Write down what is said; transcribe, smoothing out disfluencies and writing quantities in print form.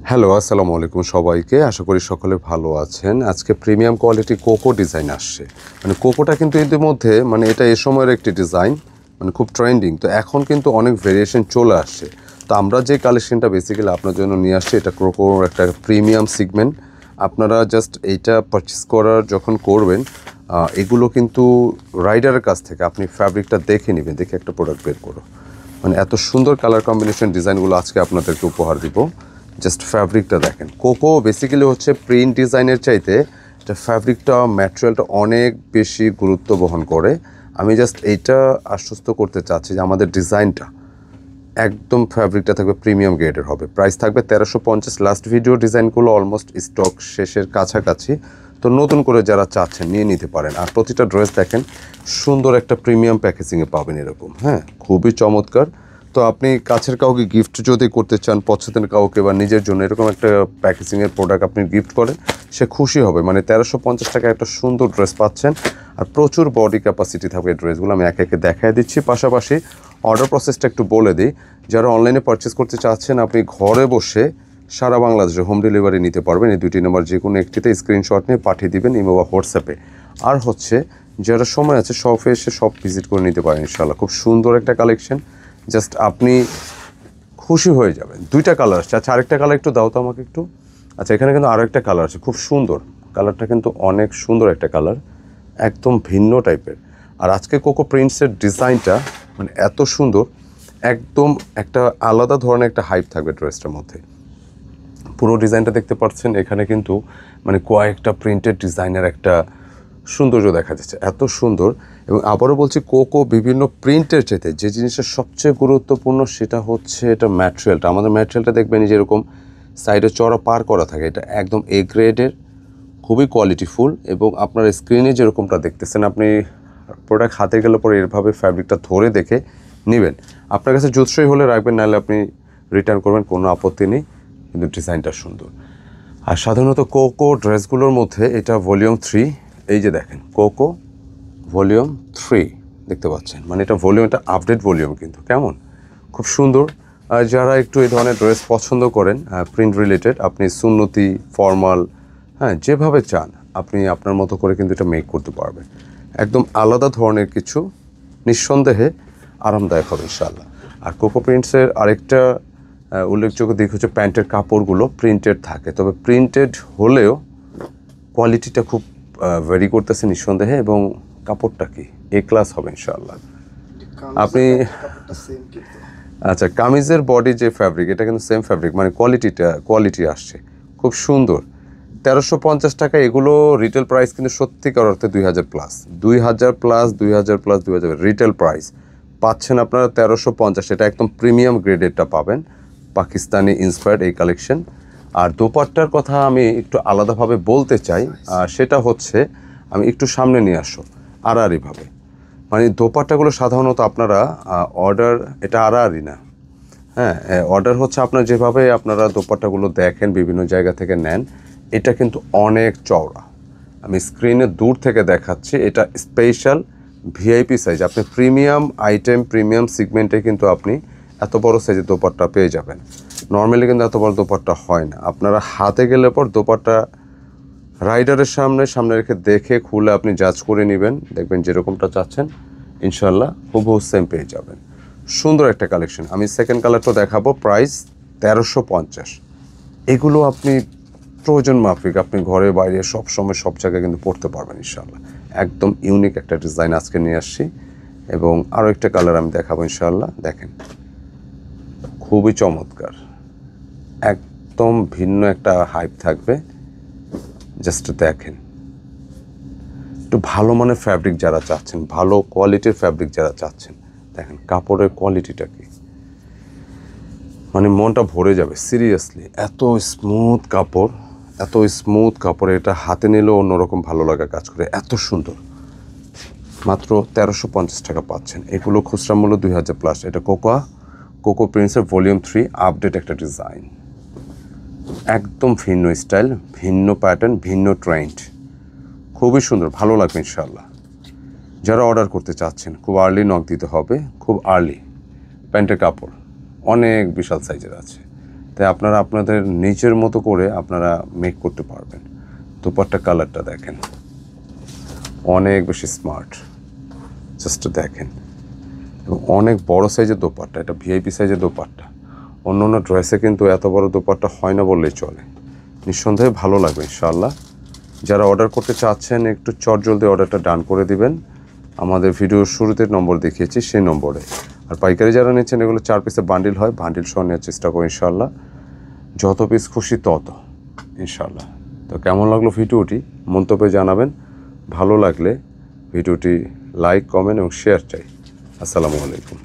Hello, আসসালামু আলাইকুম সবাইকে। আশা করি সকলে ভালো আছেন। আজকে প্রিমিয়াম কোয়ালিটি কোকো ডিজাইন আসছে। মানে কোকোটা কিন্তু ইতিমধ্যে এটা এ সময়ের একটি ডিজাইন, খুব ট্রেন্ডিং। তো এখন কিন্তু অনেক ভেরিয়েশন চলে আসছে। তো আমরা যে কালেকশনটা বেসিক্যালি আপনার জন্য নিয়ে আসছি, এটা কোকোর একটা প্রিমিয়াম সেগমেন্ট। আপনারা জাস্ট এইটা পারচেস করার যখন করবেন, এগুলো কিন্তু রাইডারের কাছ থেকে আপনি ফ্যাব্রিকটা দেখে নেবেন, দেখে একটা প্রোডাক্ট বের করো। এত সুন্দর কালার কম্বিনেশন ডিজাইনগুলো আজকে আপনাদেরকে উপহার দিব। জাস্ট ফ্যাব্রিকটা দেখেন। কোকো বেসিক্যালি হচ্ছে প্রিন্ট ডিজাইনের চাইতে এটা ফ্যাব্রিকটা ম্যাটেরিয়ালটা অনেক বেশি গুরুত্ব বহন করে। আমি জাস্ট এইটা আশ্বস্ত করতে চাচ্ছি যে আমাদের ডিজাইনটা একদম ফ্যাব্রিকটা থাকবে প্রিমিয়াম গ্রেডের হবে। প্রাইস থাকবে 1350। লাস্ট ভিডিও ডিজাইনগুলো অলমোস্ট স্টক শেষের কাছাকাছি। তো নতুন করে যারা চাচ্ছেন নিয়ে নিতে পারেন। আর প্রতিটা ড্রেস দেখেন সুন্দর একটা প্রিমিয়াম প্যাকেজিংয়ে পাবেন এরকম। হ্যাঁ, খুবই চমৎকার। তো আপনি কাছের কাউকে গিফট যদি করতে চান, পছন্দের কাউকে বা নিজের জন্য এরকম একটা প্যাকেজিংয়ের প্রোডাক্ট আপনি গিফট করেন, সে খুশি হবে। 1350 টাকায় একটা সুন্দর ড্রেস পাচ্ছেন আর প্রচুর বডি ক্যাপাসিটি থাকবে ড্রেসগুলো। আমি একে একে দেখায় দিচ্ছি। পাশাপাশি অর্ডার প্রসেসটা একটু বলে দিই। যারা অনলাইনে পারচেস করতে চাচ্ছেন, আপনি ঘরে বসে সারা বাংলাদেশে হোম ডেলিভারি নিতে পারবেন। এই দুইটি নাম্বার যে কোনো একটিতে স্ক্রিনশট নিয়ে পাঠিয়ে দিবেন ইমো বা হোয়াটসঅ্যাপে। আর হচ্ছে যারা সময় আছে শপে এসে সব ভিজিট করে নিতে পারেন ইনশাআল্লাহ। খুব সুন্দর একটা কালেকশন, জাস্ট আপনি খুশি হয়ে যাবেন। দুইটা কালার আসছে। আচ্ছা, আরেকটা কালার একটু দাও তো আমাকে একটু। আচ্ছা, এখানে কিন্তু আরও একটা কালার আছে, খুব সুন্দর কালারটা, কিন্তু অনেক সুন্দর একটা কালার, একদম ভিন্ন টাইপের। আর আজকে কোকো প্রিন্টসের ডিজাইনটা এত সুন্দর, একদম একটা আলাদা ধরনের একটা হাইপ থাকবে ড্রেসটার মধ্যে। পুরো ডিজাইনটা দেখতে পাচ্ছেন, এখানে কিন্তু কয়েকটা প্রিন্টেড ডিজাইনের একটা সৌন্দর্য দেখা যাচ্ছে, এত সুন্দর। এবং আবারও বলছি, কোকো বিভিন্ন প্রিন্টের চাইতে যে জিনিসটা সবচেয়ে গুরুত্বপূর্ণ সেটা হচ্ছে এটা ম্যাটেরিয়ালটা। আমাদের ম্যাটেরিয়ালটা দেখবেন যেরকম সাইডে চড়া পার করা থাকে, এটা একদম এ গ্রেডের, খুবই কোয়ালিটিফুল। এবং আপনার স্ক্রিনে যেরকমটা দেখতেছেন, আপনি প্রোডাক্ট হাতে গেলে পরে এরভাবে ফ্যাব্রিকটা ধরে দেখে নেবেন। আপনার কাছে জুতসই হলে রাখবেন, নাহলে আপনি রিটার্ন করবেন, কোনো আপত্তি নেই। কিন্তু ডিজাইনটা সুন্দর। আর সাধারণত কোকো ড্রেসগুলোর মধ্যে এটা ভলিউম 3। এই যে দেখেন, কোকো ভলিউম 3 দেখতে পাচ্ছেন। এটা ভলিউমটা আপডেট ভলিউম, কিন্তু কেমন খুব সুন্দর। আর যারা একটু এই ধরনের ড্রেস পছন্দ করেন প্রিন্ট রিলেটেড, আপনি সুন্নতি, ফর্মাল, হ্যাঁ, যেভাবে চান আপনি আপনার মতো করে কিন্তু এটা মেক করতে পারবেন। একদম আলাদা ধরনের কিছু, নিঃসন্দেহে আরামদায়ক হবে ইনশাআল্লাহ। আর কোকো প্রিন্টসের আরেকটা উল্লেখযোগ্য দিক হচ্ছে প্যান্টের কাপড়গুলো প্রিন্টেড থাকে, তবে প্রিন্টেড হলেও কোয়ালিটিটা খুব ভ্যারি করতেছে নিঃসন্দেহে, এবং কাপড়টা কি এ ক্লাস হবে ইনশাআল্লাহ। আপনি আচ্ছা, কামিজের বডি যে ফ্যাব্রিক, এটা কিন্তু সেম ফ্যাব্রিক, কোয়ালিটি আসছে খুব সুন্দর। 1350 টাকা এগুলো রিটেল প্রাইস, কিন্তু সত্যিকার অর্থে 2000 plus, 2000 plus, 2000 plus, 2000 retail price পাচ্ছেন আপনারা 1350। এটা একদম প্রিমিয়াম গ্রেডেরটা পাবেন, পাকিস্তানি ইন্সপায়ার্ড এই কালেকশন। আর দোপাট্টার কথা আমি একটু আলাদাভাবে বলতে চাই, সেটা হচ্ছে, আমি একটু সামনে নিয়ে আসো আড়াআড়িভাবে। দোপাট্টাগুলো সাধারণত আপনারা অর্ডার, এটা আড়াআড়ি না, হ্যাঁ, অর্ডার হচ্ছে আপনার যেভাবে আপনারা দোপাট্টাগুলো দেখেন বিভিন্ন জায়গা থেকে নেন, এটা কিন্তু অনেক চওড়া। আমি স্ক্রিনে দূর থেকে দেখাচ্ছি, এটা স্পেশাল ভিআইপি সাইজ। আপনি প্রিমিয়াম আইটেম, প্রিমিয়াম সেগমেন্টে কিন্তু আপনি এত বড় সাইজের দোপাট্টা পেয়ে যাবেন। নর্মালি কিন্তু এত বড় দোপাট্টা হয় না। আপনারা হাতে গেলে পর দোপাট্টা রাইডারের সামনে রেখে দেখে খুলে আপনি জাজ করে নেবেন, দেখবেন যেরকমটা চাচ্ছেন ইনশাল্লাহ হুবহু সেম পেয়ে যাবেন। সুন্দর একটা কালেকশন। আমি সেকেন্ড কালারটা দেখাবো, প্রাইস 1350। এগুলো আপনি প্রয়োজন মাফিক আপনি ঘরে বাইরে সব সময় সব জায়গায় কিন্তু পড়তে পারবেন ইনশাল্লাহ। একদম ইউনিক একটা ডিজাইন আজকে নিয়ে আসছি, এবং আরও একটা কালার আমি দেখাবো ইনশাল্লাহ। দেখেন, খুবই চমৎকার, একদম ভিন্ন একটা হাইপ থাকবে। জাস্ট দেখেন, একটু ভালো মানের ফ্যাব্রিক যারা চাচ্ছেন, ভালো কোয়ালিটির ফ্যাব্রিক যারা চাচ্ছেন, দেখেন কাপড়ের কোয়ালিটিটা কি, মনটা ভরে যাবে সিরিয়াসলি। এত স্মুথ কাপড়, এত স্মুথ কাপড়, এটা হাতে নিলেও অন্যরকম ভালো লাগা কাজ করে, এত সুন্দর। মাত্র 1350 টাকা পাচ্ছেন। এগুলো খুচরা মূল্য 2000 প্লাস। এটা কোকো প্রিন্টসের ভলিউম 3 আপডেট একটা ডিজাইন, একদম ভিন্ন স্টাইল, ভিন্ন প্যাটার্ন, ভিন্ন ট্রেন্ড, খুবই সুন্দর, ভালো লাগবে ইনশাআল্লাহ। যারা অর্ডার করতে চাচ্ছেন, খুব আর্লি নক দিতে হবে, খুব আর্লি। প্যান্টের কাপড় অনেক বিশাল সাইজের আছে, তাই আপনারা আপনাদের নিজের মতো করে আপনারা মেক করতে পারবেন। দোপাট্টা কালারটা দেখেন, অনেক বেশি স্মার্ট, জাস্ট দেখেন। এবং অনেক বড় সাইজের দোপাট্টা, এটা ভিআইপি সাইজের দোপাট্টা। অন্য অন্য ড্রেসে কিন্তু এত বড় দোপাট্টা হয় না বললেই চলে। নিঃসন্দেহে ভালো লাগবে ইনশাআল্লাহ। যারা অর্ডার করতে চাচ্ছেন একটু চটজলদি অর্ডারটা ডান করে দিবেন। আমাদের ভিডিওর শুরুতে নম্বর দেখিয়েছি সেই নম্বরে। আর পাইকারি যারা নিচ্ছেন এগুলো 4 পিসের বান্ডিল হয়, বান্ডিল সহ নেওয়ার চেষ্টা করি ইনশাআল্লাহ। যত পিস খুশি তত ইনশাআল্লাহ। তো কেমন লাগলো ভিডিওটি মন্তব্যে জানাবেন। ভালো লাগলে ভিডিওটি লাইক, কমেন্ট এবং শেয়ার চাই। আসসালামু আলাইকুম।